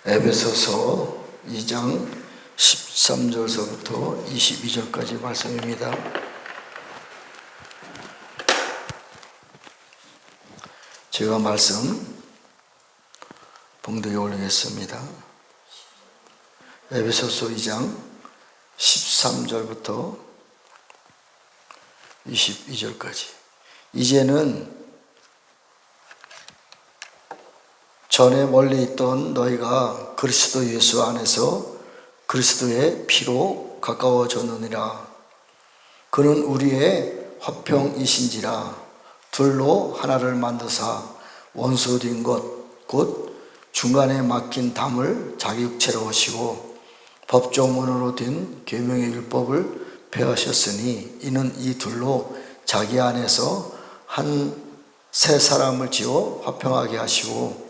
에베소서 2장 13절서부터 22절까지 말씀입니다. 제가 말씀 봉독에 올리겠습니다. 에베소서 2장 13절부터 22절까지. 이제는 전에 멀리 있던 너희가 그리스도 예수 안에서 그리스도의 피로 가까워졌느니라. 그는 우리의 화평이신지라. 둘로 하나를 만드사 원수된 것 곧 중간에 막힌 담을 자기 육체로 하시고 법조문으로 된 계명의 율법을 폐하셨으니 이는 이 둘로 자기 안에서 한 새 사람을 지어 화평하게 하시고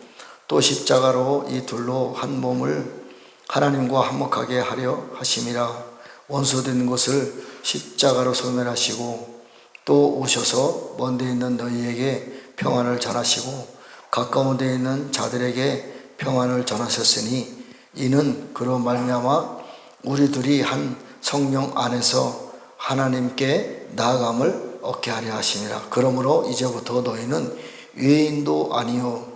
또 십자가로 이 둘로 한 몸을 하나님과 화목하게 하려 하심이라. 원수된 것을 십자가로 소멸하시고 또 오셔서 먼데 있는 너희에게 평안을 전하시고 가까운 데 있는 자들에게 평안을 전하셨으니 이는 그로 말미암아 우리들이 한 성령 안에서 하나님께 나아감을 얻게 하려 하심이라. 그러므로 이제부터 너희는 외인도 아니요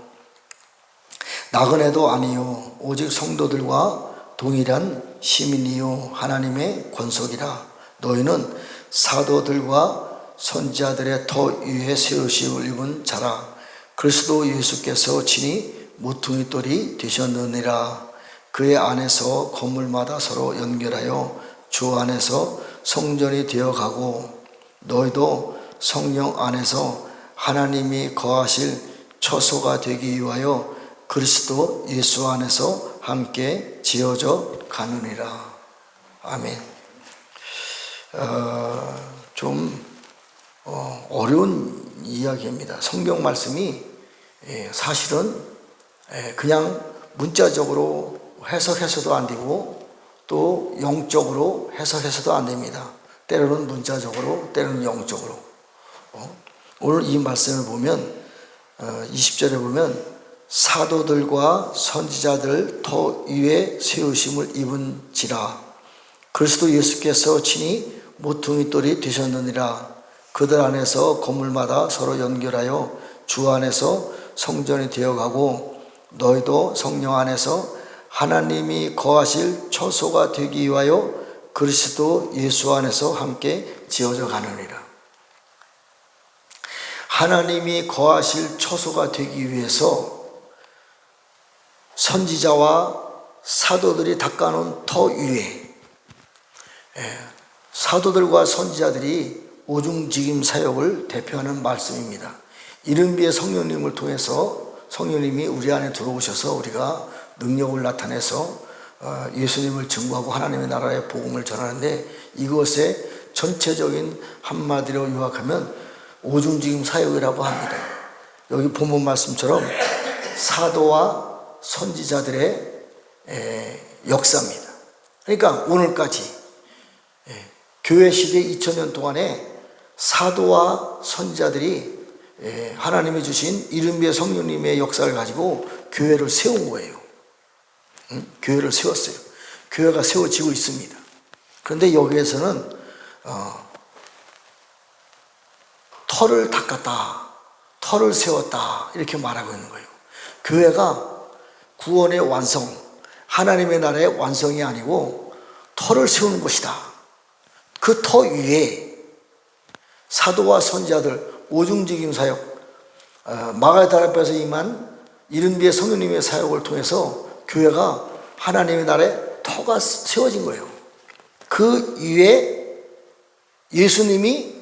나그네도 아니요 오직 성도들과 동일한 시민이요 하나님의 권속이라. 너희는 사도들과 선지자들의 터 위에 세우심을 입은 자라. 그리스도 예수께서 친히 모퉁이 돌이 되셨느니라. 그의 안에서 건물마다 서로 연결하여 주 안에서 성전이 되어가고 너희도 성령 안에서 하나님이 거하실 처소가 되기 위하여 그리스도 예수 안에서 함께 지어져 가느니라. 아멘. 좀 어려운 이야기입니다. 성경 말씀이 사실은 그냥 문자적으로 해석해서도 안 되고 또 영적으로 해석해서도 안 됩니다. 때로는 문자적으로 때로는 영적으로. 오늘 이 말씀을 보면 20절에 보면 사도들과 선지자들 터 위에 세우심을 입은지라. 그리스도 예수께서 친히 모퉁이 돌이 되셨느니라. 그들 안에서 건물마다 서로 연결하여 주 안에서 성전이 되어가고 너희도 성령 안에서 하나님이 거하실 처소가 되기 위하여 그리스도 예수 안에서 함께 지어져 가느니라. 하나님이 거하실 처소가 되기 위해서 선지자와 사도들이 닦아놓은 터 위에 사도들과 선지자들이 오중직임 사역을 대표하는 말씀입니다. 이른비의 성령님을 통해서 성령님이 우리 안에 들어오셔서 우리가 능력을 나타내서 예수님을 증거하고 하나님의 나라의 복음을 전하는데, 이것의 전체적인 한마디로 요약하면 오중직임 사역이라고 합니다. 여기 본문 말씀처럼 사도와 선지자들의 역사입니다. 그러니까 오늘까지 교회 시대 2000년 동안에 사도와 선지자들이 하나님이 주신 이른비의 성령님의 역사를 가지고 교회를 세운 거예요. 교회를 세웠어요. 교회가 세워지고 있습니다. 그런데 여기에서는 터를 닦았다, 터를 세웠다 이렇게 말하고 있는 거예요. 교회가 구원의 완성, 하나님의 나라의 완성이 아니고 터를 세우는 것이다. 그 터 위에 사도와 선지자들 오중직임 사역, 마가다라 앞에서 임한 이른비의 성령님의 사역을 통해서 교회가 하나님의 나라의 터가 세워진 거예요. 그 위에 예수님이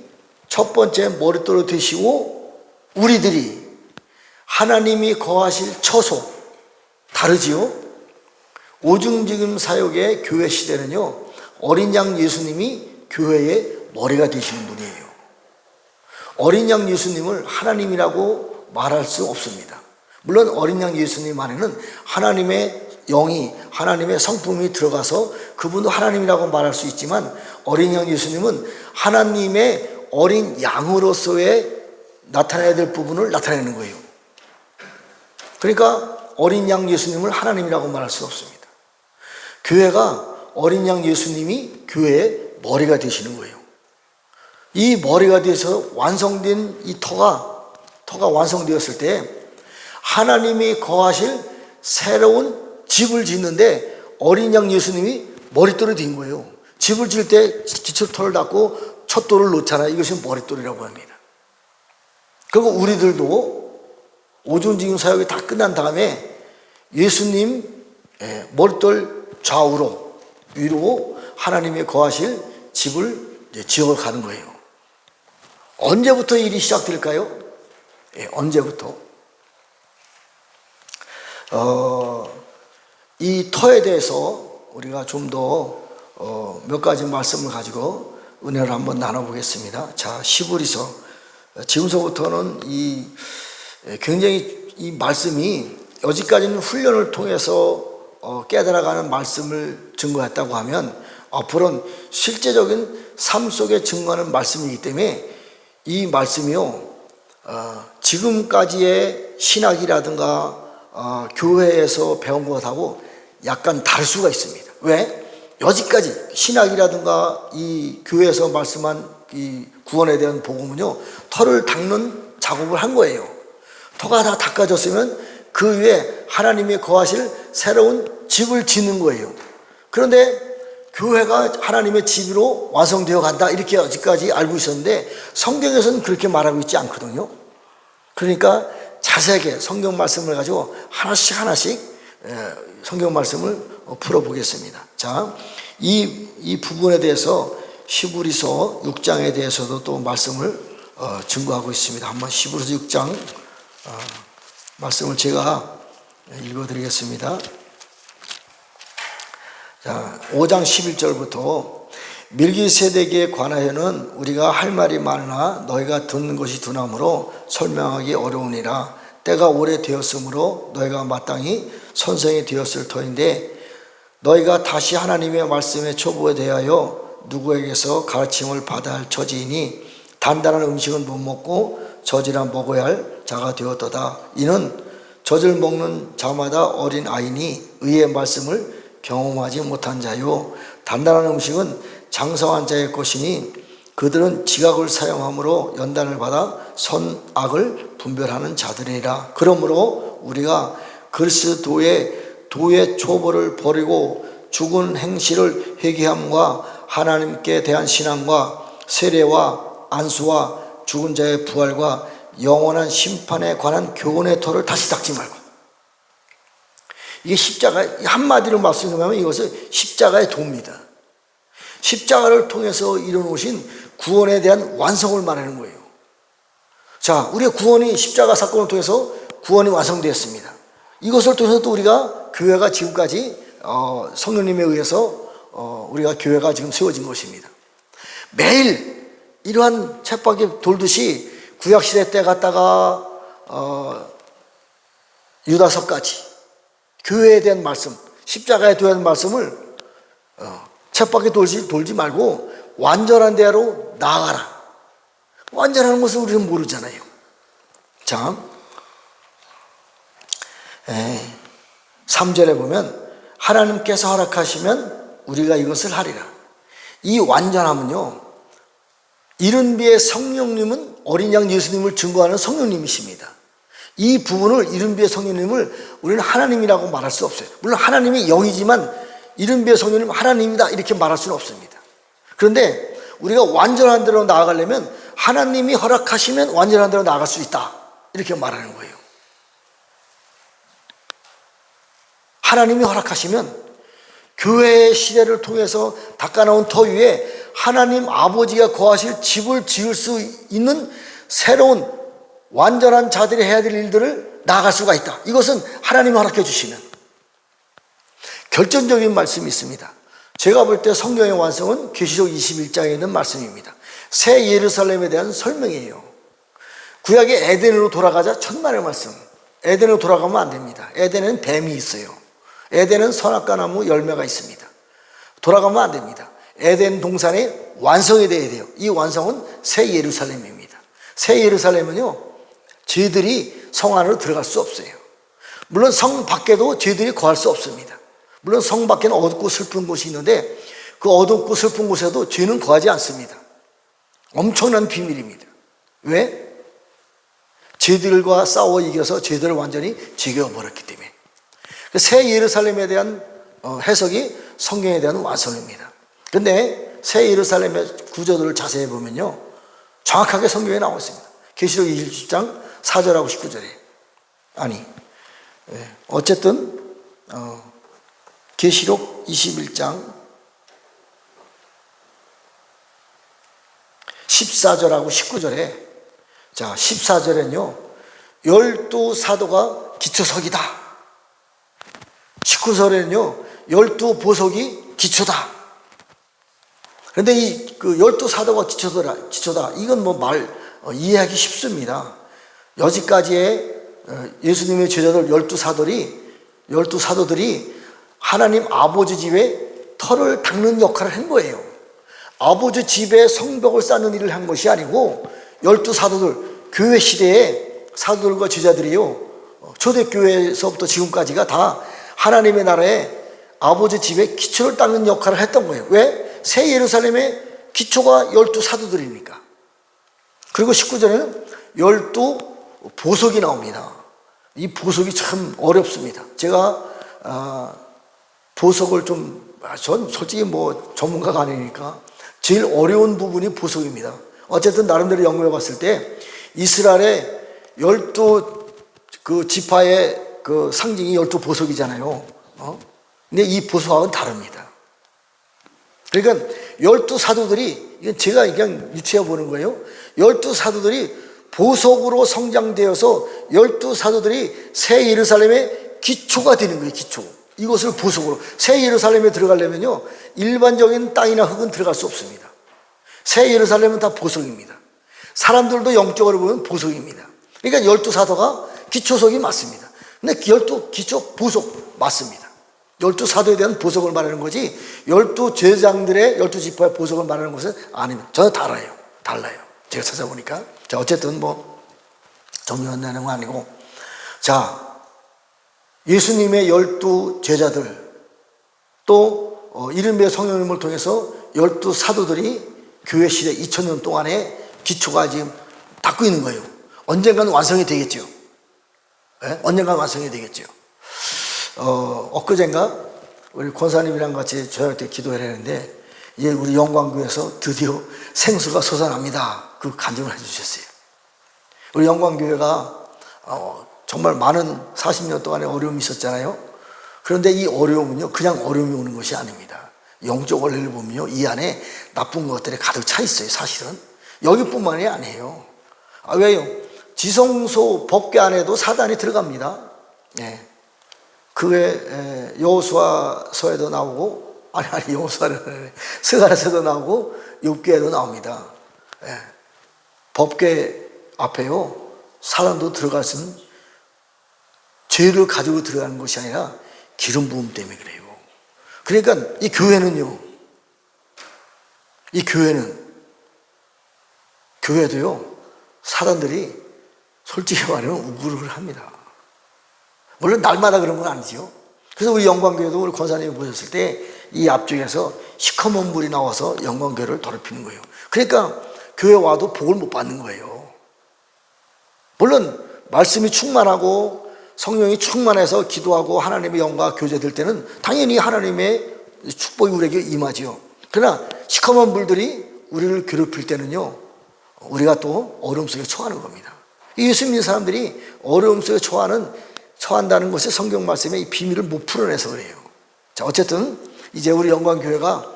첫 번째 머릿돌을 되시고 우리들이 하나님이 거하실 처소, 다르지요? 오중직임 사역의 교회 시대는요, 어린 양 예수님이 교회의 머리가 되시는 분이에요. 어린 양 예수님을 하나님이라고 말할 수 없습니다. 물론 어린 양 예수님 안에는 하나님의 영이, 하나님의 성품이 들어가서 그분도 하나님이라고 말할 수 있지만, 어린 양 예수님은 하나님의 어린 양으로서의 나타나야 될 부분을 나타내는 거예요. 그러니까 어린 양 예수님을 하나님이라고 말할 수 없습니다. 교회가 어린 양 예수님이 교회의 머리가 되시는 거예요. 이 머리가 돼서 완성된 이 터가 완성되었을 때 하나님이 거하실 새로운 집을 짓는데 어린 양 예수님이 머릿돌이 된 거예요. 집을 지을 때 기초털을 닫고 첫 돌을 놓잖아요. 이것이 머릿돌이라고 합니다. 그리고 우리들도 오순지경 사역이 다 끝난 다음에 예수님 머릿돌 좌우로 위로 하나님이 거하실 집을 지어가는 거예요. 언제부터 일이 시작될까요? 언제부터? 이 터에 대해서 우리가 좀 더 몇 가지 말씀을 가지고 은혜를 한번 나눠보겠습니다. 자, 시브리서. 지금서부터는 굉장히 이 말씀이 여지까지는 훈련을 통해서 깨달아가는 말씀을 증거했다고 하면 앞으로는 실제적인 삶 속에 증거하는 말씀이기 때문에 이 말씀이요, 지금까지의 신학이라든가 교회에서 배운 것하고 약간 다를 수가 있습니다. 왜? 여지까지 신학이라든가 이 교회에서 말씀한 이 구원에 대한 복음은요, 터를 닦는 작업을 한 거예요. 터가 다 닦아졌으면 그 위에 하나님이 거하실 새로운 집을 짓는 거예요. 그런데 교회가 하나님의 집으로 완성되어 간다, 이렇게 여지까지 알고 있었는데 성경에서는 그렇게 말하고 있지 않거든요. 그러니까 자세하게 성경 말씀을 가지고 하나씩 성경 말씀을 풀어보겠습니다. 자, 이 부분에 대해서 시브리서 6장에 대해서도 또 말씀을 증거하고 있습니다. 한번 시브리서 6장 말씀을 제가 읽어드리겠습니다. 자, 5장 11절부터 밀기세덱에 관하여는 우리가 할 말이 많으나 너희가 듣는 것이 두나무로 설명하기 어려우니라. 때가 오래되었으므로 너희가 마땅히 선생이 되었을 터인데 너희가 다시 하나님의 말씀에 초보에 대하여 누구에게서 가르침을 받아야 할 처지이니 단단한 음식은 못 먹고 젖이라 먹어야 할 자가 되었도다. 이는 젖을 먹는 자마다 어린 아이니 의의 말씀을 경험하지 못한 자요, 단단한 음식은 장성한 자의 것이니 그들은 지각을 사용함으로 연단을 받아 선악을 분별하는 자들이라. 그러므로 우리가 그리스도의 도의 초보를 버리고 죽은 행실을 회개함과 하나님께 대한 신앙과 세례와 안수와 죽은 자의 부활과 영원한 심판에 관한 교훈의 터를 다시 닦지 말고. 이게 십자가, 한마디로 말씀하면 이것은 십자가의 도입니다. 십자가를 통해서 이뤄놓으신 구원에 대한 완성을 말하는 거예요. 자, 우리의 구원이 십자가 사건을 통해서 구원이 완성되었습니다. 이것을 통해서 또 우리가 교회가 지금까지 성령님에 의해서 우리가 교회가 지금 세워진 것입니다. 매일 이러한 쳇바퀴 돌듯이 구약시대 때 갔다가 유다서까지 교회에 대한 말씀, 십자가에 대한 말씀을 쳇바퀴 돌지 말고 완전한 대로 나아가라. 완전한 것을 우리는 모르잖아요. 자, 3절에 보면 하나님께서 허락하시면 우리가 이것을 하리라. 이 완전함은요, 이른비의 성령님은 어린 양 예수님을 증거하는 성령님이십니다. 이 부분을, 이른비의 성령님을 우리는 하나님이라고 말할 수 없어요. 물론 하나님이 영이지만 이른비의 성령님 하나님이다 이렇게 말할 수는 없습니다. 그런데 우리가 완전한 대로 나아가려면 하나님이 허락하시면 완전한 대로 나아갈 수 있다 이렇게 말하는 거예요. 하나님이 허락하시면 교회의 시대를 통해서 닦아놓은 터 위에 하나님 아버지가 거하실 집을 지을 수 있는 새로운 완전한 자들이 해야 될 일들을 나아갈 수가 있다. 이것은 하나님이 허락해 주시는 결정적인 말씀이 있습니다. 제가 볼 때 성경의 완성은 계시록 21장에 있는 말씀입니다. 새 예루살렘에 대한 설명이에요. 구약의 에덴으로 돌아가자 천만의 말씀. 에덴으로 돌아가면 안 됩니다. 에덴에는 뱀이 있어요. 에덴은 선악과 나무 열매가 있습니다. 돌아가면 안 됩니다. 에덴 동산의 완성이 되어야 돼요. 이 완성은 새 예루살렘입니다. 새 예루살렘은요, 죄들이 성 안으로 들어갈 수 없어요. 물론 성 밖에도 죄들이 거할 수 없습니다. 물론 성 밖에는 어둡고 슬픈 곳이 있는데 그 어둡고 슬픈 곳에도 죄는 거하지 않습니다. 엄청난 비밀입니다. 왜? 죄들과 싸워 이겨서 죄들을 완전히 제거해버렸기 때문에. 새 예루살렘에 대한 해석이 성경에 대한 완성입니다. 근데 새 예루살렘의 구조들을 자세히 보면요, 정확하게 성경에 나와 있습니다. 계시록 27장 4절하고 19절에. 아니, 어쨌든 계시록 21장 14절하고 19절에, 자 14절에는요 12사도가 기초석이다. 19절에는요 12보석이 기초다. 그런데 이 그 12사도가 기초다, 이건 뭐 이해하기 쉽습니다. 여지까지의 예수님의 제자들 12사도들이 하나님 아버지 집에 터를 닦는 역할을 한 거예요. 아버지 집에 성벽을 쌓는 일을 한 것이 아니고 12사도들, 교회 시대의 사도들과 제자들이요, 초대교회에서부터 지금까지가 다 하나님의 나라에 아버지 집에 기초를 닦는 역할을 했던 거예요. 왜? 새 예루살렘의 기초가 12사도들이니까. 그리고 19절에는 12보석이 나옵니다. 이 보석이 참 어렵습니다. 제가 보석을 전 솔직히 뭐 전문가가 아니니까 제일 어려운 부분이 보석입니다. 어쨌든 나름대로 연구해 봤을 때 이스라엘의 12그 지파의 그 상징이 12보석이잖아요. 근데 이 보석하고는 다릅니다. 그러니까 12사도들이, 이건 제가 그냥 유추해 보는 거예요. 12사도들이 보석으로 성장되어서 12사도들이 새 예루살렘의 기초가 되는 거예요. 기초. 이것을 보석으로. 새 예루살렘에 들어가려면요 일반적인 땅이나 흙은 들어갈 수 없습니다. 새 예루살렘은 다 보석입니다. 사람들도 영적으로 보면 보석입니다. 그러니까 12사도가 기초석이 맞습니다. 근데 12기초 보석 맞습니다. 12사도에 대한 보석을 말하는 거지 12제장들의 12지파의 보석을 말하는 것은 아닙니다. 전혀 달라요. 제가 찾아보니까. 자, 어쨌든 뭐 정리한다는 건 아니고, 자, 예수님의 12제자들 또 이른배 성령님을 통해서 12사도들이 교회 시대 2000년 동안에 기초가 지금 닦고 있는 거예요. 언젠가는 완성이 되겠죠. 네? 언젠가는 완성이 되겠죠. 엊그젠가 우리 권사님이랑 같이 저녁 때 기도를 했는데, 이제 우리 영광교회에서 드디어 생수가 솟아납니다. 그 간증을 해주셨어요. 우리 영광교회가 정말 많은 40년 동안의 어려움이 있었잖아요. 그런데 이 어려움은요 그냥 어려움이 오는 것이 아닙니다. 영적 원리를 보면요 이 안에 나쁜 것들이 가득 차 있어요. 사실은 여기뿐만이 아니에요. 왜요? 지성소 법궤 안에도 사단이 들어갑니다. 예. 그게 여호수아서에도 나오고, 여호수아는 스가랴서도 나오고 욥기에도 나옵니다. 예. 법궤 앞에요 사단도 들어갈 수는, 죄를 가지고 들어가는 것이 아니라 기름 부음 때문에 그래요. 그러니까 이 교회도요 사람들이 솔직히 말하면 우글우글 합니다. 물론 날마다 그런 건 아니죠. 그래서 우리 영광교회도 우리 권사님이 보셨을 때 이 앞쪽에서 시커먼 물이 나와서 영광교회를 더럽히는 거예요. 그러니까 교회 와도 복을 못 받는 거예요. 물론 말씀이 충만하고 성령이 충만해서 기도하고 하나님의 영과 교제될 때는 당연히 하나님의 축복이 우리에게 임하지요. 그러나 시커먼 물들이 우리를 괴롭힐 때는요 우리가 또 어려움 속에 처하는 겁니다. 예수 믿는 사람들이 어려움 속에 처한다는 것이 성경 말씀의 이 비밀을 못 풀어내서 그래요. 자, 어쨌든 이제 우리 영광교회가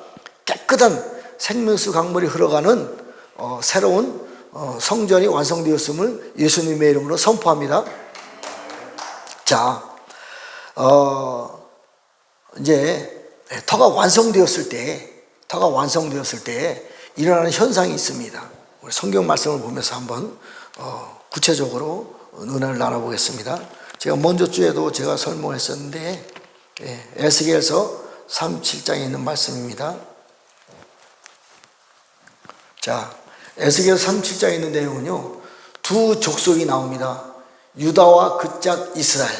깨끗한 생명수 강물이 흘러가는 새로운 성전이 완성되었음을 예수님의 이름으로 선포합니다. 자, 이제 터가 완성되었을 때 일어나는 현상이 있습니다. 우리 성경 말씀을 보면서 한번 구체적으로 논의를 나눠보겠습니다. 제가 먼저 주에도 제가 설명했었는데 에스겔서 37장에 있는 말씀입니다. 자, 에스겔 37장에 있는 내용은요 두 족속이 나옵니다. 유다와 그 짝 이스라엘.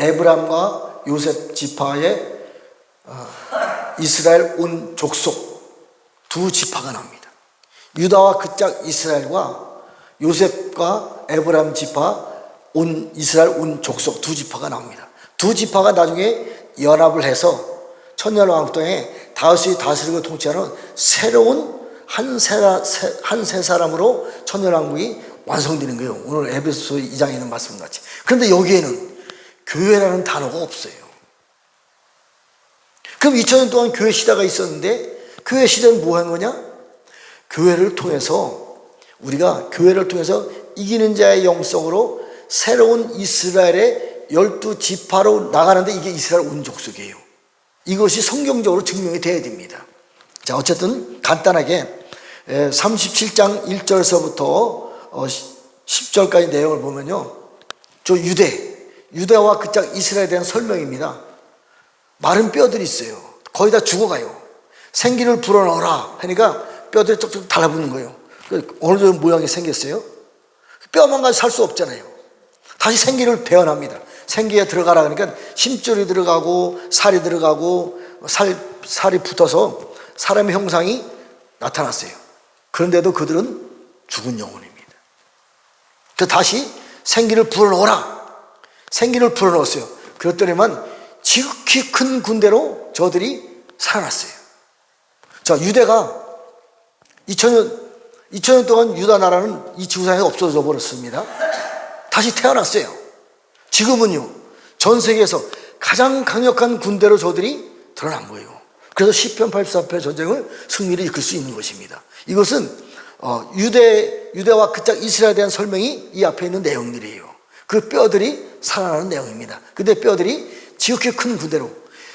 에브람과 요셉 지파의 이스라엘 온 족속 두 지파가 나옵니다. 유다와 그 짝 이스라엘과 요셉과 에브람 지파 온 이스라엘 온 족속 두 지파가 나옵니다. 두 지파가 나중에 연합을 해서 천년왕국 동에 다윗이 다스리고 통치하는 새로운 한 세 사람으로 천년왕국이 완성되는 거예요. 오늘 에베소서 2장에 있는 말씀 같이. 그런데 여기에는 교회라는 단어가 없어요. 그럼 2000년 동안 교회 시대가 있었는데 교회 시대는 뭐 한 거냐? 교회를 통해서 우리가 교회를 통해서 이기는 자의 영성으로 새로운 이스라엘의 12지파로 나가는데 이게 이스라엘 온 족속이에요. 이것이 성경적으로 증명이 돼야 됩니다. 자, 어쨌든 간단하게 37장 1절서부터 10절까지 내용을 보면요, 저 유대와 그 짝 이스라엘에 대한 설명입니다. 마른 뼈들이 있어요. 거의 다 죽어가요. 생기를 불어넣어라 하니까 뼈들이 쪽쪽 달라붙는 거예요. 어느 정도 모양이 생겼어요. 뼈만 가지고 살 수 없잖아요. 다시 생기를 배어납니다. 생기에 들어가라 그러니까 힘줄이 들어가고 살이 들어가고 살이 붙어서 사람의 형상이 나타났어요. 그런데도 그들은 죽은 영혼입니다. 그래서 다시 생기를 불어넣어라. 생기를 불어넣었어요. 그랬더니만 지극히 큰 군대로 저들이 살아났어요. 자, 유대가 2000년 동안 유다 나라는 이 지구상에 없어져 버렸습니다. 다시 태어났어요. 지금은요, 전 세계에서 가장 강력한 군대로 저들이 드러난 거예요. 그래서 시편 84편 전쟁을 승리를 이끌 수 있는 것입니다. 이것은 유대와 그 짝 이스라엘에 대한 설명이 이 앞에 있는 내용들이에요. 그 뼈들이 살아나는 내용입니다. 근데 뼈들이 지극히 큰 군대로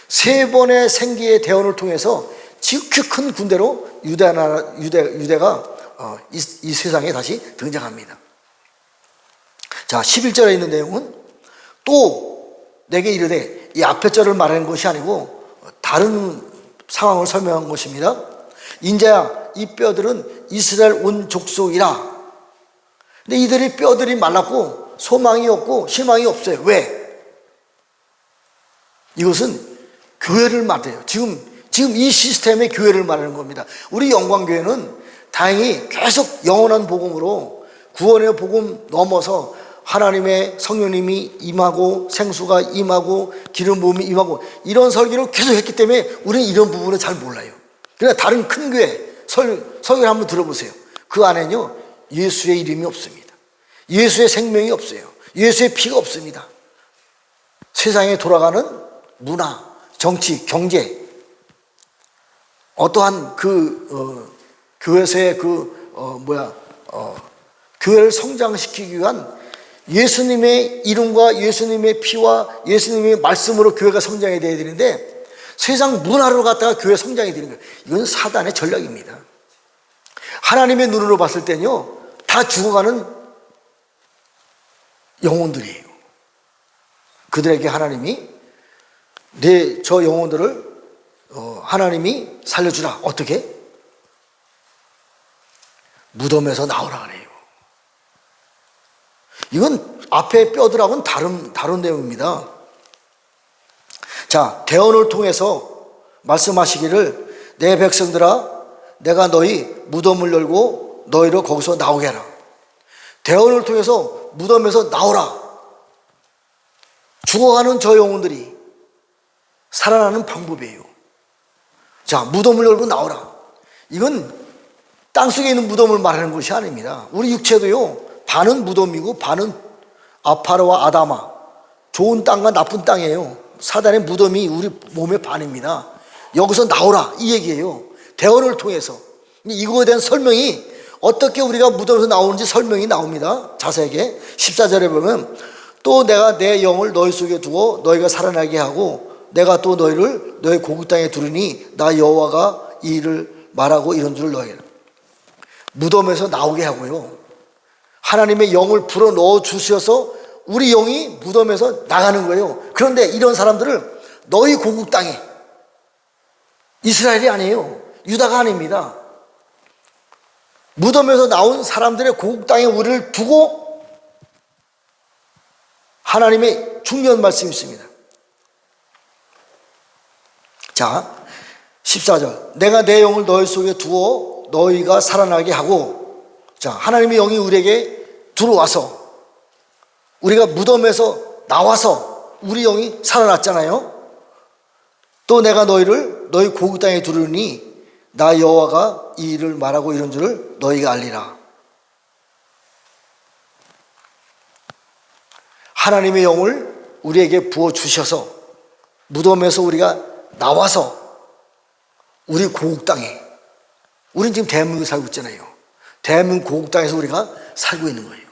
세 번의 생기의 대원을 통해서 지극히 큰 군대로 유대가 이 세상에 다시 등장합니다. 자, 11절에 있는 내용은 또 내게 이르되, 이 앞에 절을 말하는 것이 아니고 다른 상황을 설명한 것입니다. 인자야, 이 뼈들은 이스라엘 온 족속이라. 근데 이들의 뼈들이 말랐고 소망이 없고 희망이 없어요. 왜? 이것은 교회를 말해요. 지금 이 시스템의 교회를 말하는 겁니다. 우리 영광교회는 다행히 계속 영원한 복음으로 구원의 복음 넘어서 하나님의 성령님이 임하고 생수가 임하고 기름 부음이 임하고 이런 설교를 계속 했기 때문에 우리는 이런 부분을 잘 몰라요. 그러나 다른 큰 교회 설교를 한번 들어보세요. 그 안에는요, 예수의 이름이 없습니다. 예수의 생명이 없어요. 예수의 피가 없습니다. 세상에 돌아가는 문화, 정치, 경제, 어떠한 교회에서의 교회를 성장시키기 위한 예수님의 이름과 예수님의 피와 예수님의 말씀으로 교회가 성장해야 되는데 세상 문화로 갖다가 교회 성장이 되는 거예요. 이건 사단의 전략입니다. 하나님의 눈으로 봤을 때는요, 다 죽어가는 영혼들이에요. 그들에게 하나님이 저 영혼들을 하나님이 살려주라. 어떻게? 무덤에서 나오라 그래요. 이건 앞에 뼈들하고는 다른 내용입니다. 자, 대언을 통해서 말씀하시기를, 내 백성들아, 내가 너희 무덤을 열고 너희를 거기서 나오게 하라. 대언을 통해서 무덤에서 나오라. 죽어가는 저 영혼들이 살아나는 방법이에요. 자, 무덤을 열고 나오라. 이건 땅속에 있는 무덤을 말하는 것이 아닙니다. 우리 육체도요, 반은 무덤이고 반은 아파르와 아다마, 좋은 땅과 나쁜 땅이에요. 사단의 무덤이 우리 몸의 반입니다. 여기서 나오라, 이 얘기예요. 대언을 통해서. 이거에 대한 설명이, 어떻게 우리가 무덤에서 나오는지 설명이 나옵니다. 자세하게 14절에 보면, 또 내가 내 영을 너희 속에 두고 너희가 살아나게 하고 내가 또 너희를 너희 고국 땅에 두르니 나 여호와가 이 일을 말하고 이런 줄을 너희가. 무덤에서 나오게 하고요, 하나님의 영을 불어넣어 주셔서 우리 영이 무덤에서 나가는 거예요. 그런데 이런 사람들을 너희 고국 땅에, 이스라엘이 아니에요. 유다가 아닙니다. 무덤에서 나온 사람들의 고국 땅에 우리를 두고 하나님의 중요한 말씀이 있습니다. 자, 14절. 내가 내 영을 너희 속에 두어 너희가 살아나게 하고, 자, 하나님의 영이 우리에게 들어와서 우리가 무덤에서 나와서 우리 영이 살아났잖아요. 또 내가 너희를 너희 고국 땅에 두르니 나 여호와가 이 일을 말하고 이런 줄을 너희가 알리라. 하나님의 영을 우리에게 부어주셔서 무덤에서 우리가 나와서 우리 고국 땅에, 우리는 지금 대한민국에 살고 있잖아요. 대한민국 고국 땅에서 우리가 살고 있는 거예요.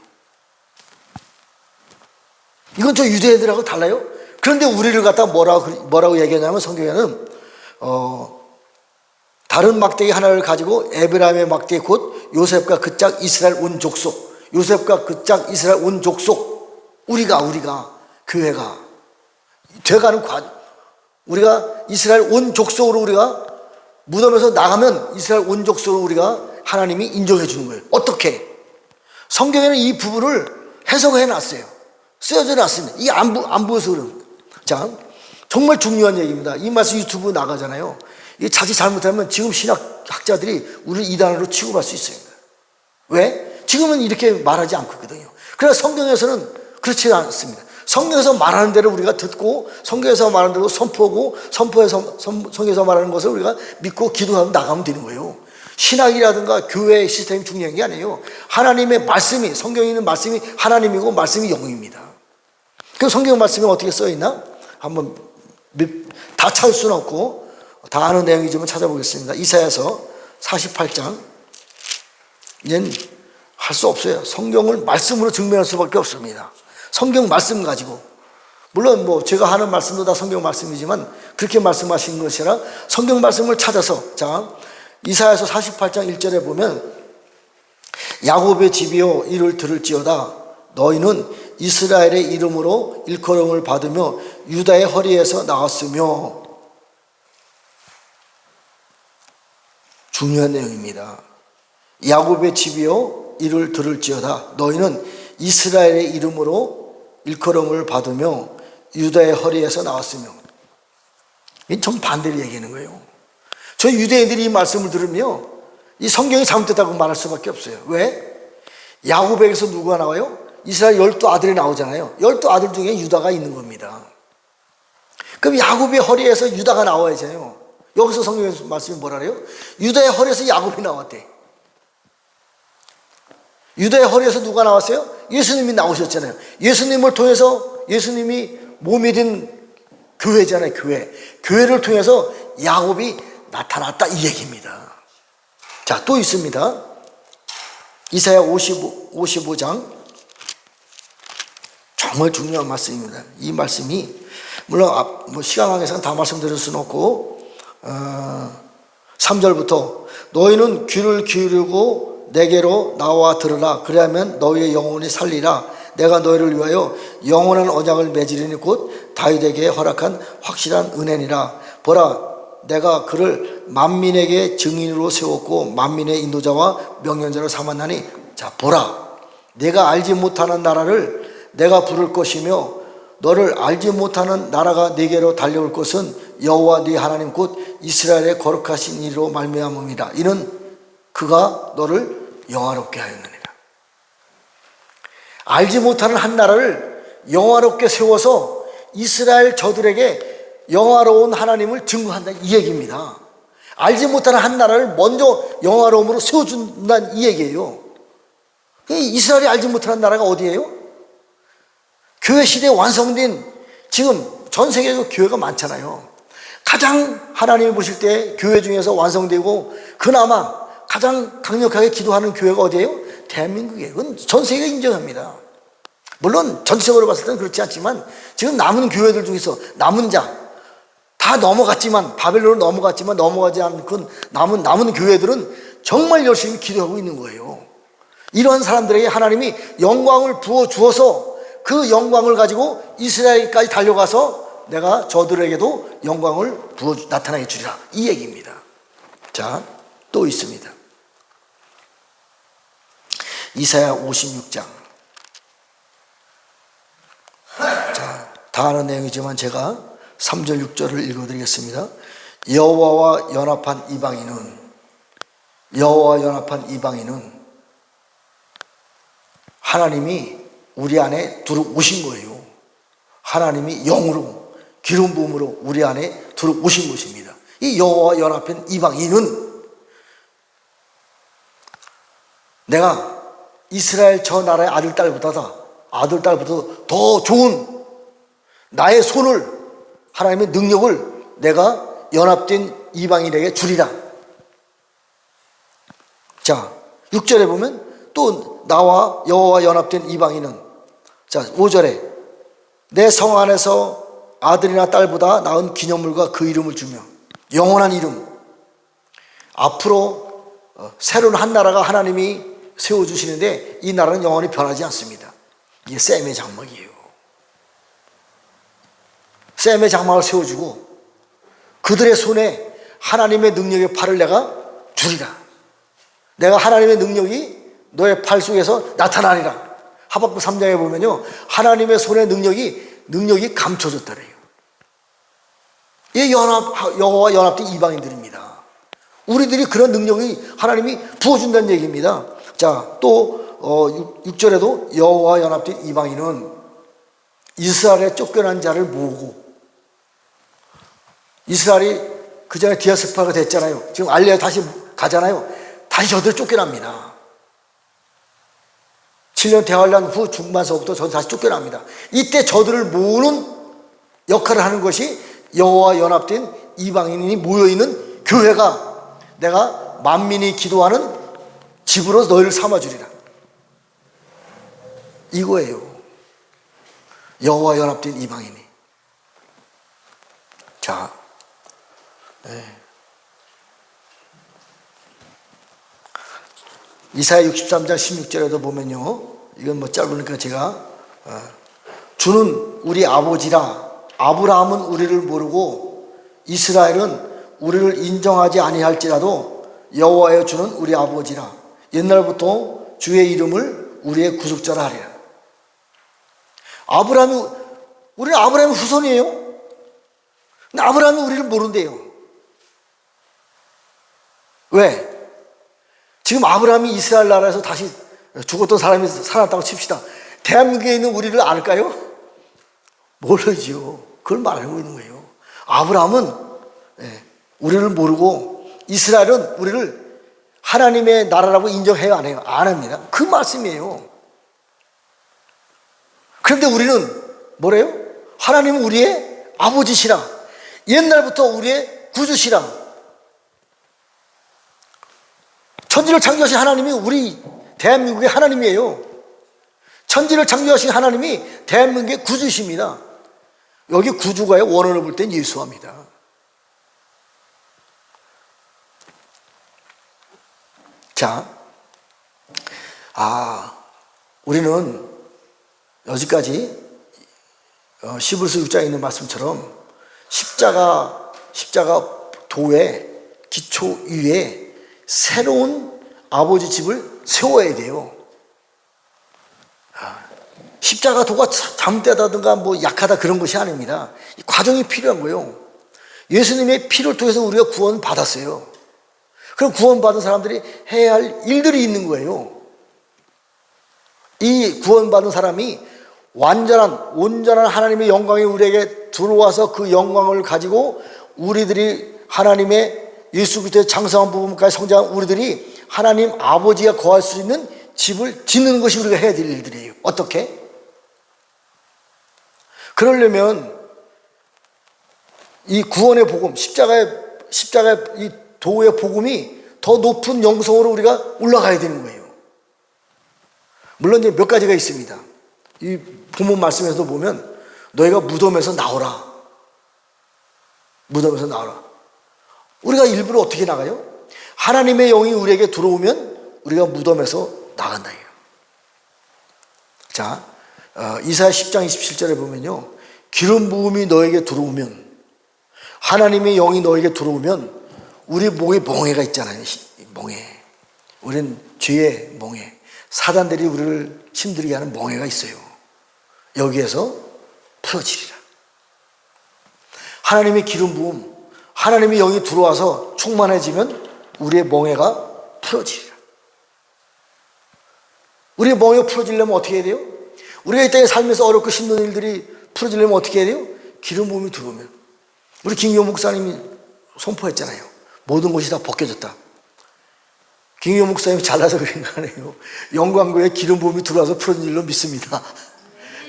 이건 저 유대인들하고 달라요. 그런데 우리를 갖다 뭐라고 얘기하냐면 성경에는 다른 막대기 하나를 가지고 에브라임의 막대기 곧 요셉과 그 짝 이스라엘 온 족속, 요셉과 그 짝 이스라엘 온 족속, 우리가 교회가 돼가는 과정, 우리가 이스라엘 온 족속으로 우리가 무덤에서 나가면 이스라엘 온 족속으로 우리가 하나님이 인정해 주는 거예요. 어떻게? 성경에는 이 부분을 해석해 놨어요. 쓰여져 놨습니다. 이 안 보여서 그런. 자, 정말 중요한 얘기입니다. 이 말씀 유튜브 나가잖아요. 이 자칫 잘못하면 지금 신학자들이 우리를 이단으로 취급할 수 있어요. 왜? 지금은 이렇게 말하지 않고 있거든요. 그래서 성경에서는 그렇지 않습니다. 성경에서 말하는 대로 우리가 듣고 성경에서 말하는 대로 선포하고 성경에서 말하는 것을 우리가 믿고 기도하고 나가면 되는 거예요. 신학이라든가 교회의 시스템이 중요한 게 아니에요. 하나님의 말씀이, 성경에 있는 말씀이 하나님이고 말씀이 영입니다. 그 성경 말씀이 어떻게 써있나? 한번 다 찾을 수는 없고 다 아는 내용이지만 찾아보겠습니다. 이사야서 48장. 얘는 할 수 없어요. 성경을 말씀으로 증명할 수밖에 없습니다. 성경 말씀 가지고, 물론 뭐 제가 하는 말씀도 다 성경 말씀이지만 그렇게 말씀하신 것이 아니라 성경 말씀을 찾아서, 자, 이사야서 48장 1절에 보면 야곱의 집이여 이를 들을지어다 너희는 이스라엘의 이름으로 일컬음을 받으며 유다의 허리에서 나왔으며. 중요한 내용입니다. 야곱의 집이여 이를 들을지어다 너희는 이스라엘의 이름으로 일컬음을 받으며 유다의 허리에서 나왔으며. 이 정반대를 얘기하는 거예요. 저희 유대인들이 이 말씀을 들으며 이 성경이 잘못됐다고 말할 수밖에 없어요. 왜? 야곱에게서 누가 나와요? 이스라엘 12아들이 나오잖아요. 12아들 중에 유다가 있는 겁니다. 그럼 야곱의 허리에서 유다가 나와야죠. 여기서 성경에서 말씀이 뭐라 그래요? 유다의 허리에서 야곱이 나왔대. 유다의 허리에서 누가 나왔어요? 예수님이 나오셨잖아요. 예수님을 통해서, 예수님이 몸이 된 교회잖아요. 교회를 통해서 야곱이 나타났다 이 얘기입니다. 자, 또 있습니다. 이사야 55장. 정말 중요한 말씀입니다. 이 말씀이 물론 시간 관계상 다 말씀드릴 수는 없고 3절부터 너희는 귀를 기울이고 내게로 나와 들으라. 그리하면 너희의 영혼이 살리라. 내가 너희를 위하여 영원한 언약을 맺으리니 곧 다윗에게 허락한 확실한 은혜니라. 보라, 내가 그를 만민에게 증인으로 세웠고 만민의 인도자와 명령자로 삼았나니. 자, 보라, 내가 알지 못하는 나라를 내가 부를 것이며 너를 알지 못하는 나라가 네게로 달려올 것은 여호와 네 하나님 곧 이스라엘의 거룩하신 이로 말미암음이라. 이는 그가 너를 영화롭게 하였느니라. 알지 못하는 한 나라를 영화롭게 세워서 이스라엘 저들에게 영화로운 하나님을 증거한다 이 얘기입니다. 알지 못하는 한 나라를 먼저 영화로움으로 세워준다는 이 얘기예요. 이스라엘이 알지 못하는 나라가 어디예요? 교회 시대에 완성된, 지금 전 세계에서 교회가 많잖아요. 가장 하나님이 보실 때 교회 중에서 완성되고 그나마 가장 강력하게 기도하는 교회가 어디예요? 대한민국이에요. 그건 전 세계가 인정합니다. 물론 전체적으로 봤을 때는 그렇지 않지만 지금 남은 교회들 중에서 남은 자 다 넘어갔지만, 바벨론으로 넘어갔지만 넘어가지 않고 남은 교회들은 정말 열심히 기도하고 있는 거예요. 이러한 사람들에게 하나님이 영광을 부어주어서 그 영광을 가지고 이스라엘까지 달려가서 내가 저들에게도 영광을 나타나게 주리라 이 얘기입니다. 자, 또 있습니다. 이사야 56장. 자, 다 아는 내용이지만 제가 3절 6절을 읽어드리겠습니다. 여호와와 연합한 이방인은 하나님이 우리 안에 들어오신 거예요. 하나님이 영으로 기름 부음으로 우리 안에 들어오신 것입니다. 이 여호와와 연합한 이방인은 내가 이스라엘 저 나라의 아들 딸보다 더 좋은 나의 손을, 하나님의 능력을 내가 연합된 이방인에게 주리라. 자, 6절에 보면 또 나와 여호와와 연합된 이방인은, 자 5절에 내 성 안에서 아들이나 딸보다 나은 기념물과 그 이름을 주며, 영원한 이름, 앞으로 새로운 한 나라가 하나님이 세워주시는데 이 나라는 영원히 변하지 않습니다. 이게 셈의 장막이에요. 셈의 장막을 세워주고 그들의 손에 하나님의 능력의 팔을 내가 주리라. 내가 하나님의 능력이 너의 팔 속에서 나타나리라. 하박국 3장에 보면요, 하나님의 손의 능력이 감춰졌다래요. 이 여호와 연합된 이방인들입니다. 우리들이 그런 능력이 하나님이 부어준다는 얘기입니다. 자, 또 6절에도 여호와 연합된 이방인은 이스라엘에 쫓겨난 자를 모으고, 이스라엘이 그 전에 디아스포라가 됐잖아요. 지금 알리아 다시 가잖아요. 다시 저들 쫓겨납니다. 7년 대환란 후 중반서부터 저들 다시 쫓겨납니다. 이때 저들을 모으는 역할을 하는 것이 여호와 연합된 이방인이 모여있는 교회가, 내가 만민이 기도하는 집으로 너희를 삼아주리라. 이거예요. 여호와 연합된 이방인이. 자, 이사야 63장 16절에도 보면요, 이건 뭐 짧으니까 제가, 주는 우리 아버지라. 아브라함은 우리를 모르고 이스라엘은 우리를 인정하지 아니할지라도 여호와여 주는 우리 아버지라. 옛날부터 주의 이름을 우리의 구속자라 하리라. 우리는 아브라함의 후손이에요. 근데 아브라함이 우리를 모른대요. 왜? 지금 아브라함이 이스라엘 나라에서 다시 죽었던 사람이 살았다고 칩시다. 대한민국에 있는 우리를 알까요? 모르지요. 그걸 말하고 있는 거예요. 아브라함은 우리를 모르고 이스라엘은 우리를 하나님의 나라라고 인정해요, 안 해요? 안 합니다. 그 말씀이에요. 그런데 우리는 뭐래요? 하나님은 우리의 아버지시라. 옛날부터 우리의 구주시라. 천지를 창조하신 하나님이 우리 대한민국의 하나님이에요. 천지를 창조하신 하나님이 대한민국의 구주십니다. 여기 구주가의 원어를 볼 땐 예수합니다. 자, 우리는 여기까지 히브리서 6장에 있는 말씀처럼 십자가 도의 기초 위에 새로운 아버지 집을 세워야 돼요. 십자가 도가 잘못되다든가 뭐 약하다 그런 것이 아닙니다. 이 과정이 필요한 거예요. 예수님의 피를 통해서 우리가 구원 받았어요. 그럼 구원받은 사람들이 해야 할 일들이 있는 거예요. 이 구원받은 사람이 온전한 하나님의 영광이 우리에게 들어와서 그 영광을 가지고 우리들이 하나님의 예수 그리스도의 장성한 부분까지 성장한 우리들이 하나님 아버지가 거할 수 있는 집을 짓는 것이 우리가 해야 될 일들이에요. 어떻게? 그러려면 이 구원의 복음, 십자가의 이 도의 복음이 더 높은 영성으로 우리가 올라가야 되는 거예요. 물론 이제 몇 가지가 있습니다. 이 본문 말씀에서 보면 너희가 무덤에서 나오라. 무덤에서 나오라. 우리가 일부러 어떻게 나가요? 하나님의 영이 우리에게 들어오면 우리가 무덤에서 나간다. 자, 이사야 10장 27절에 보면요, 기름 부음이 너에게 들어오면, 하나님의 영이 너에게 들어오면 우리 목에 멍에가 있잖아요. 멍에. 우리는 죄의 멍에, 사단들이 우리를 힘들게 하는 멍에가 있어요. 여기에서 풀어지리라. 하나님의 기름 부음, 하나님의 영이 들어와서 충만해지면 우리의 멍에가 풀어지리라. 우리의 멍에가 풀어지려면 어떻게 해야 돼요? 우리가 이 땅에 살면서 어렵고 힘든 일들이 풀어지려면 어떻게 해야 돼요? 기름 부음이 들어오면. 우리 김기호 목사님이 선포했잖아요. 모든 것이 다 벗겨졌다. 김기호 목사님이 잘나서 그런 거 아니에요. 영광교회에 기름 부음이 들어와서 풀어진 일로 믿습니다.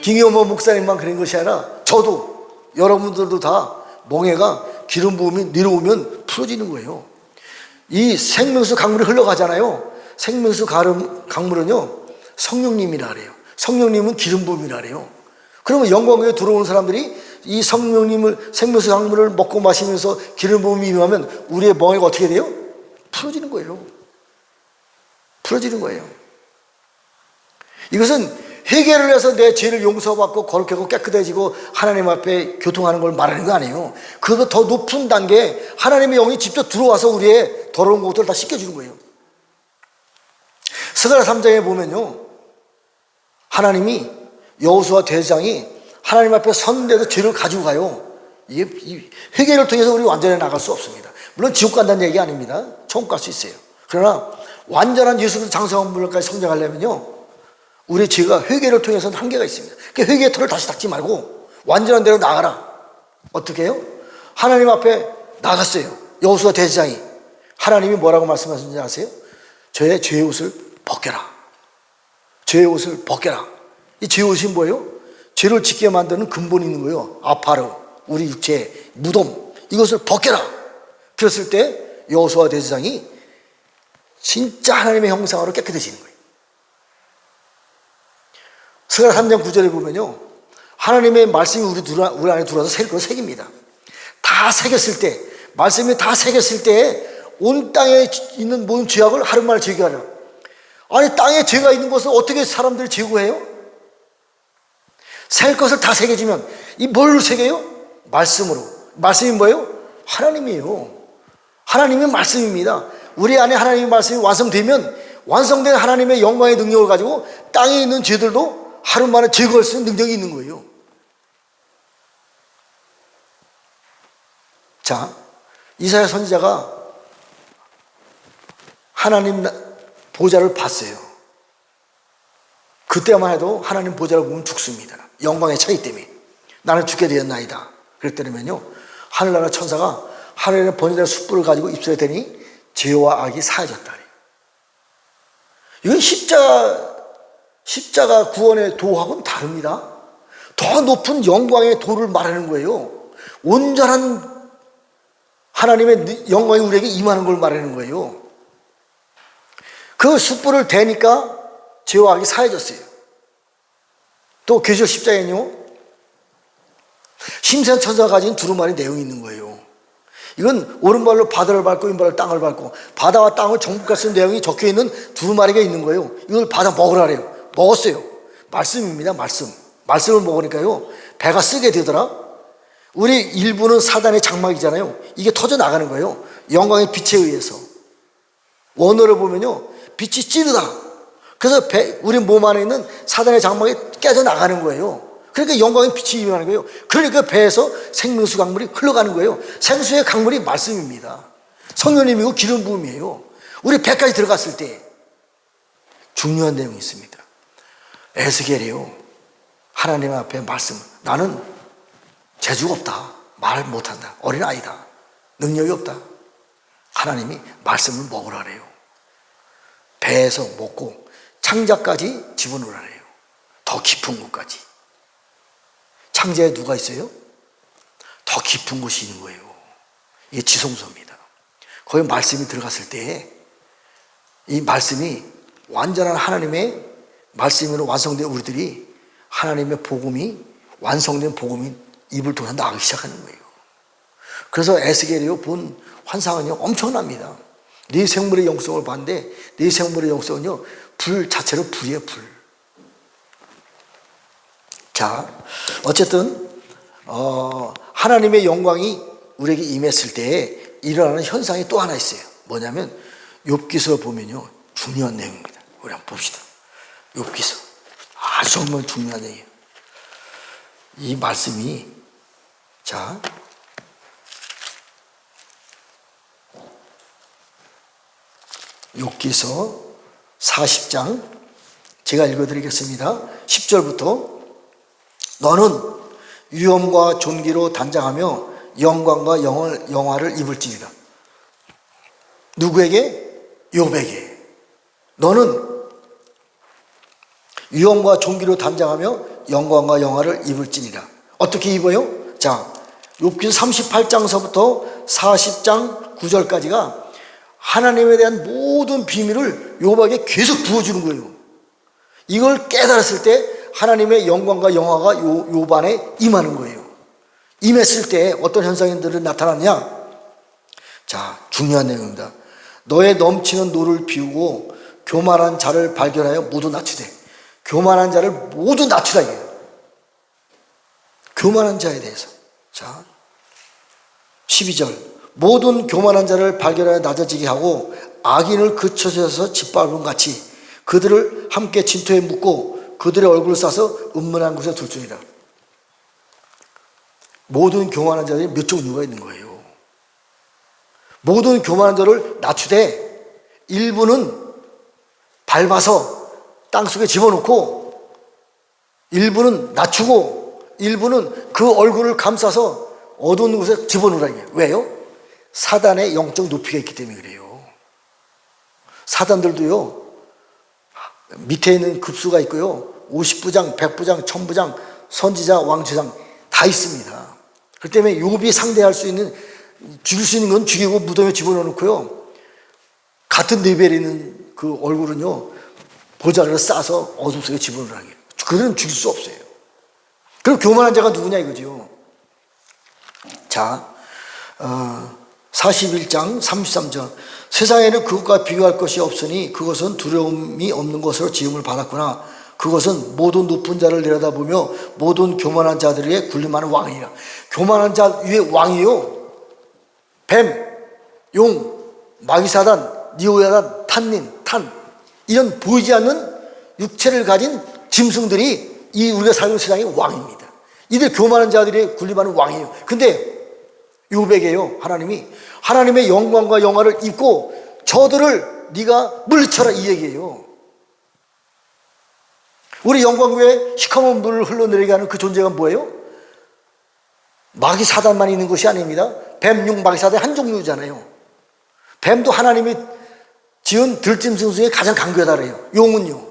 김기호 목사님만 그런 것이 아니라 저도, 여러분들도 다 멍에가 기름 부음이 내려오면 풀어지는 거예요. 이 생명수 강물이 흘러가잖아요. 생명수 강물은요, 성령님이라 그래요. 성령님은 기름 부음이라 그래요. 그러면 영광교회에 들어오는 사람들이 이 성령님을, 생명수 강물을 먹고 마시면서 기름 부음이 임하면 우리의 멍에가 어떻게 돼요? 풀어지는 거예요. 풀어지는 거예요. 이것은 회개를 해서 내 죄를 용서받고 거룩하고 깨끗해지고 하나님 앞에 교통하는 걸 말하는 거 아니에요. 그보다 더 높은 단계, 하나님의 영이 직접 들어와서 우리의 더러운 것들을 다 씻겨주는 거예요. 스가랴 3장에 보면요, 하나님이, 여호수아 대장이 하나님 앞에 섰는데도 죄를 가지고 가요. 이게 회개를 통해서 우리 완전히 나갈 수 없습니다. 물론 지옥 간다는 얘기 아닙니다. 천국 갈 수 있어요. 그러나 완전한 예수로 장성한 분까지 성장하려면요, 우리 죄가 회개를 통해서는 한계가 있습니다. 그러니까 회개의 틀을 다시 닦지 말고 완전한 대로 나가라. 어떻게 해요? 하나님 앞에 나갔어요. 여호수아 대제사장이. 하나님이 뭐라고 말씀하셨는지 아세요? 저의 죄의 옷을 벗겨라. 죄의 옷을 벗겨라. 이 죄의 옷이 뭐예요? 죄를 짓게 만드는 근본이 있는 거예요. 아파르, 우리 육체, 무덤, 이것을 벗겨라. 그랬을 때 여호수아 대제사장이 진짜 하나님의 형상으로 깨끗해지는 거예요. 스가랴 3장 9절에 보면요, 하나님의 말씀이 우리 안에 들어와서 그걸 새깁니다. 다 새겼을 때, 말씀이 다 새겼을 때 온 땅에 있는 모든 죄악을 하루만에 제거하라. 아니, 땅에 죄가 있는 것을 어떻게 사람들이 제거해요? 새 것을 다 새겨지면 이 뭘로 새겨요? 말씀으로. 말씀이 뭐예요? 하나님이에요. 하나님의 말씀입니다. 우리 안에 하나님의 말씀이 완성되면 완성된 하나님의 영광의 능력을 가지고 땅에 있는 죄들도 하루 만에 제거할 수 있는 능력이 있는 거예요. 자, 이사야 선지자가 하나님 보좌를 봤어요. 그때만 해도 하나님 보좌를 보면 죽습니다. 영광의 차이 때문에. 나는 죽게 되었나이다. 그랬더니면요, 하늘나라 천사가 하늘에 번제된 숯불을 가지고 입술에 대니 죄와 악이 사해졌다. 이건 십자가 구원의 도하고는 다릅니다. 더 높은 영광의 도를 말하는 거예요. 온전한 하나님의 영광이 우리에게 임하는 걸 말하는 거예요. 그 숯불을 대니까 죄와 악이 사해졌어요. 또 계시록 10장에는요, 심세한 천사가 가진 두루마리 내용이 있는 거예요. 이건 오른발로 바다를 밟고 왼발로 땅을 밟고 바다와 땅을 정복할 수 있는 내용이 적혀있는 두루마리가 있는 거예요. 이걸 받아 먹으라 그래요. 먹었어요. 말씀입니다. 말씀을 먹으니까요, 배가 쓰게 되더라. 우리 일부는 사단의 장막이잖아요. 이게 터져 나가는 거예요. 영광의 빛에 의해서. 원어를 보면요, 빛이 찌르다. 그래서 우리 몸 안에 있는 사단의 장막이 깨져 나가는 거예요. 그러니까 영광의 빛이 임하는 거예요. 그러니까 배에서 생명수 강물이 흘러가는 거예요. 생수의 강물이 말씀입니다. 성령님이고 기름 부음이에요. 우리 배까지 들어갔을 때 중요한 내용이 있습니다. 에스겔이요, 하나님 앞에 말씀, 나는 재주가 없다, 말 못한다, 어린아이다, 능력이 없다. 하나님이 말씀을 먹으라 그래요. 배에서 먹고 창자까지 집어넣으라 그래요. 더 깊은 곳까지. 창자에 누가 있어요? 더 깊은 곳이 있는 거예요. 이게 지성소입니다. 거기 말씀이 들어갔을 때 이 말씀이 완전한 하나님의 말씀으로 완성된 우리들이 하나님의 복음이, 완성된 복음이 입을 통해 나가기 시작하는 거예요. 그래서 에스겔이요 본 환상은요 엄청납니다. 네 생물의 영성을 봤는데 네 생물의 영성은요 불 자체로 불이에요. 불. 자, 어쨌든 하나님의 영광이 우리에게 임했을 때 일어나는 현상이 또 하나 있어요. 뭐냐면 욥기서 보면요 중요한 내용입니다. 우리 한번 봅시다. 욥기서 아주 정말 중요한 얘기예요. 이 말씀이, 자, 욥기서 40장 제가 읽어드리겠습니다. 10절부터 너는 위엄과 존귀로 단장하며 영광과 영화를 입을지니라. 누구에게? 욥에게. 너는 위엄과 존귀로 단장하며 영광과 영화를 입을지니라. 어떻게 입어요? 자, 욥기서 38장서부터 40장 9절까지가 하나님에 대한 모든 비밀을 욥에게 계속 부어주는 거예요. 이걸 깨달았을 때 하나님의 영광과 영화가 욥 안에 임하는 거예요. 임했을 때 어떤 현상들이 나타났냐? 자, 중요한 내용입니다. 너의 넘치는 노를 비우고 교만한 자를 발견하여 모두 낮추되. 교만한 자를 모두 낮추라 이게요. 교만한 자에 대해서. 자, 12절. 모든 교만한 자를 발견하여 낮아지게 하고 악인을 그쳐져서 짓밟은 같이 그들을 함께 진토에 묻고 그들의 얼굴을 싸서 은문한 곳에 둘 줄이라. 모든 교만한 자들이 몇 종류가 있는 거예요. 모든 교만한 자를 낮추되 일부는 밟아서 땅속에 집어넣고 일부는 낮추고 일부는 그 얼굴을 감싸서 어두운 곳에 집어넣으라. 왜요? 사단의 영적 높이가 있기 때문에 그래요. 사단들도요, 밑에 있는 급수가 있고요, 50부장, 100부장, 1000부장, 선지자, 왕제장 다 있습니다. 그렇기 때문에 욥이 상대할 수 있는, 죽일 수 있는 건 죽이고 무덤에 집어넣고요, 같은 레벨에 있는 그 얼굴은요 보자를 싸서 어둠 속에 집어넣으라. 그들은 죽일 수 없어요. 그럼 교만한 자가 누구냐 이거죠. 자, 41장 33절. 세상에는 그것과 비교할 것이 없으니 그것은 두려움이 없는 것으로 지음을 받았구나. 그것은 모든 높은 자를 내려다보며 모든 교만한 자들에게 군림하는 왕이라. 교만한 자 위에 왕이요, 뱀, 용, 마귀사단, 니오야단, 탄닌, 탄, 이런 보이지 않는 육체를 가진 짐승들이 이 우리가 살고 있는 세상의 왕입니다. 이들 교만한 자들이 군림하는 왕이에요. 근데 욥에게요, 하나님이 하나님의 영광과 영화를 입고 저들을 네가 물리쳐라 이 얘기예요. 우리 영광교회 시커먼 물을 흘러내리게 하는 그 존재가 뭐예요? 마귀 사단만 있는 것이 아닙니다. 뱀, 용, 마귀 사단 한 종류잖아요. 뱀도 하나님이 지은 들짐승 중에 가장 강교하다 그래요. 용은요,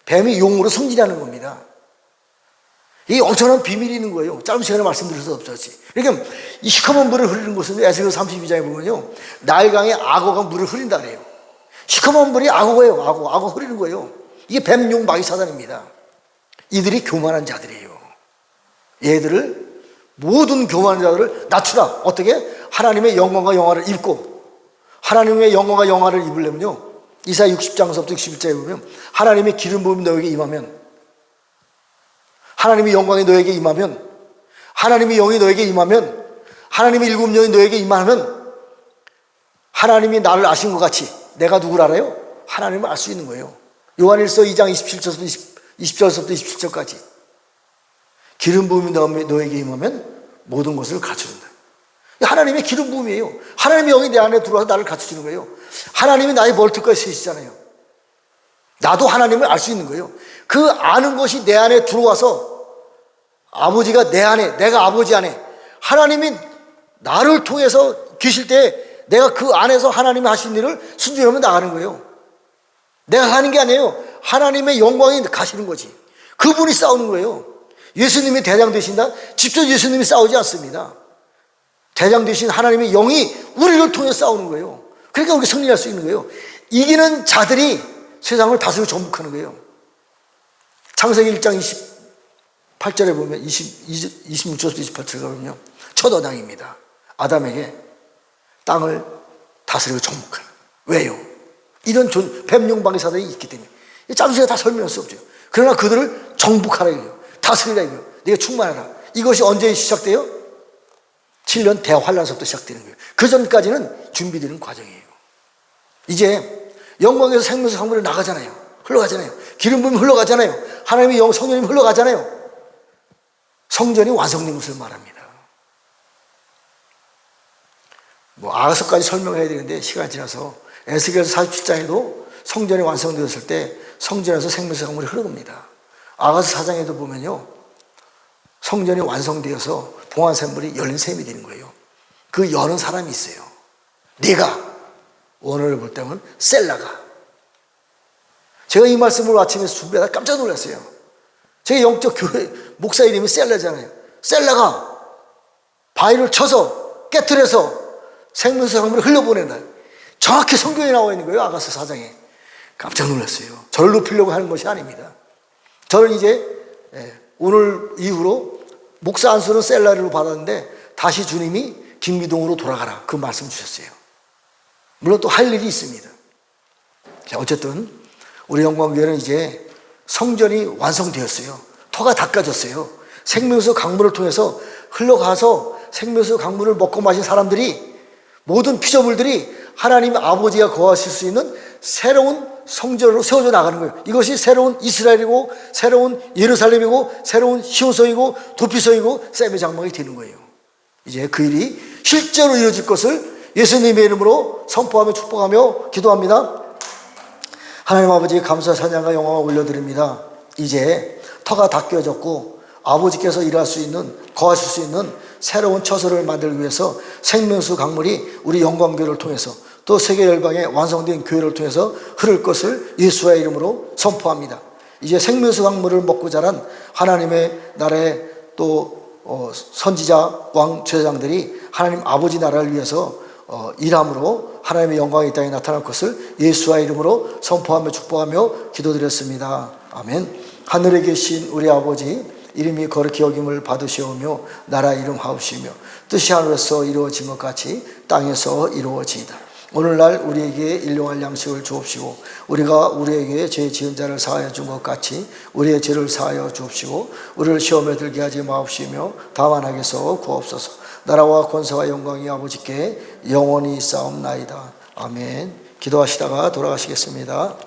뱀이 용으로 승진하는 겁니다. 이 엄청난 비밀이 있는 거예요. 짧은 시간에 말씀드릴 수 없었지. 그러니까 이 시커먼 물을 흐르는 곳은 에스겔 32장에 보면요, 나일강에 악어가 물을 흐린다 그래요. 시커먼 물이 악어예요. 악어 흐리는 거예요. 이게 뱀, 용, 마귀 사단입니다. 이들이 교만한 자들이에요. 얘들을, 모든 교만한 자들을 낮추라. 어떻게? 하나님의 영광과 영화를 입고. 하나님의 영광과 영화를 입으려면요, 이사야 60장서부터 61장에 보면 하나님의 기름 부음이 너에게 임하면, 하나님의 영광이 너에게 임하면, 하나님의 영이 너에게 임하면, 하나님의 일곱 영이 너에게 임하면 하나님이 나를 아신 것 같이 내가 누구를 알아요? 하나님을 알 수 있는 거예요. 요한일서 2장 20절서부터 27절까지 기름 부음이 너에게 임하면 모든 것을 갖춰준다. 하나님의 기름 부음이에요. 하나님의 영이 내 안에 들어와서 나를 갖춰주는 거예요. 하나님이 나의 머리털까지 세시잖아요. 나도 하나님을 알 수 있는 거예요. 그 아는 것이 내 안에 들어와서 아버지가 내 안에, 내가 아버지 안에, 하나님이 나를 통해서 계실 때 내가 그 안에서 하나님이 하신 일을 순종하면 나가는 거예요. 내가 하는 게 아니에요. 하나님의 영광이 가시는 거지. 그분이 싸우는 거예요. 예수님이 대장 되신다? 직접 예수님이 싸우지 않습니다. 대장 되신 하나님의 영이 우리를 통해 싸우는 거예요. 그러니까 우리가 승리할 수 있는 거예요. 이기는 자들이 세상을 다스리고 정복하는 거예요. 창세기 1장 28절에 보면 26절부터 28절에 보면요, 첫 어장입니다. 아담에게 땅을 다스리고 정복하는. 왜요? 이런 뱀용방의 사단이 있기 때문에. 짧은 시간에 다 설명할 수 없죠. 그러나 그들을 정복하라 이거예요. 다스리라 이거예요. 네가 충만하라. 이것이 언제 시작돼요? 7년 대환란서부터 시작되는 거예요. 그 전까지는 준비되는 과정이에요. 이제 영광에서 생명수 강물이 나가잖아요. 흘러가잖아요. 기름 부음이 흘러가잖아요. 하나님의 영, 성령님이 흘러가잖아요. 성전이 완성된 것을 말합니다. 아가서까지 설명해야 되는데 시간이 지나서 에스겔서 47장에도 성전이 완성되었을 때 성전에서 생명수 강물이 흐릅니다. 아가서 4장에도 보면요, 성전이 완성되어서 봉화샘물이 열린 셈이 되는 거예요. 그 여는 사람이 있어요. 네가 원어를 볼 때는 셀라가. 제가 이 말씀을 아침에 준비하다 깜짝 놀랐어요. 제 영적 교회 목사 이름이 셀라잖아요. 셀라가 바위를 쳐서 깨트려서 생명수 강물을 흘려보낸다. 정확히 성경에 나와 있는 거예요. 아가서 4장에. 깜짝 놀랐어요. 저를 높이려고 하는 것이 아닙니다. 저는 이제 오늘 이후로 목사 안수는 셀라리로 받았는데 다시 주님이 김미동으로 돌아가라, 그 말씀 주셨어요. 물론 또 할 일이 있습니다. 자, 어쨌든 우리 영광교회는 이제 성전이 완성되었어요. 터가 닦아졌어요. 생명수 강물을 통해서 흘러가서 생명수 강물을 먹고 마신 사람들이, 모든 피조물들이 하나님 아버지가 거하실 수 있는 새로운 성전으로 세워져 나가는 거예요. 이것이 새로운 이스라엘이고 새로운 예루살렘이고 새로운 시온성이고 도피성이고 셈의 장막이 되는 거예요. 이제 그 일이 실제로 이루어질 것을 예수님의 이름으로 선포하며 축복하며 기도합니다. 하나님 아버지, 감사 찬양과 영광을 올려드립니다. 이제 터가 닦여졌고 아버지께서 일할 수 있는, 거하실 수 있는 새로운 처소를 만들기 위해서 생명수 강물이 우리 영광교회를 통해서 또 세계 열방에 완성된 교회를 통해서 흐를 것을 예수의 이름으로 선포합니다. 이제 생명수 강물을 먹고 자란 하나님의 나라의 또 선지자, 왕, 제사장들이 하나님 아버지 나라를 위해서 일함으로 하나님의 영광이 이 땅에 나타날 것을 예수의 이름으로 선포하며 축복하며 기도드렸습니다. 아멘. 하늘에 계신 우리 아버지, 이름이 거룩히 여김을 받으시오며 나라 이름 하옵시며 뜻이 하늘에서 이루어진 것 같이 땅에서 이루어지이다. 오늘날 우리에게 일용할 양식을 주옵시고 우리가 우리에게 죄 지은 자를 사하여 준 것 같이 우리의 죄를 사하여 주옵시고 우리를 시험에 들게 하지 마옵시며 다만 악에서 구하옵소서. 나라와 권세와 영광이 아버지께 영원히 있사옵나이다. 아멘. 기도하시다가 돌아가시겠습니다.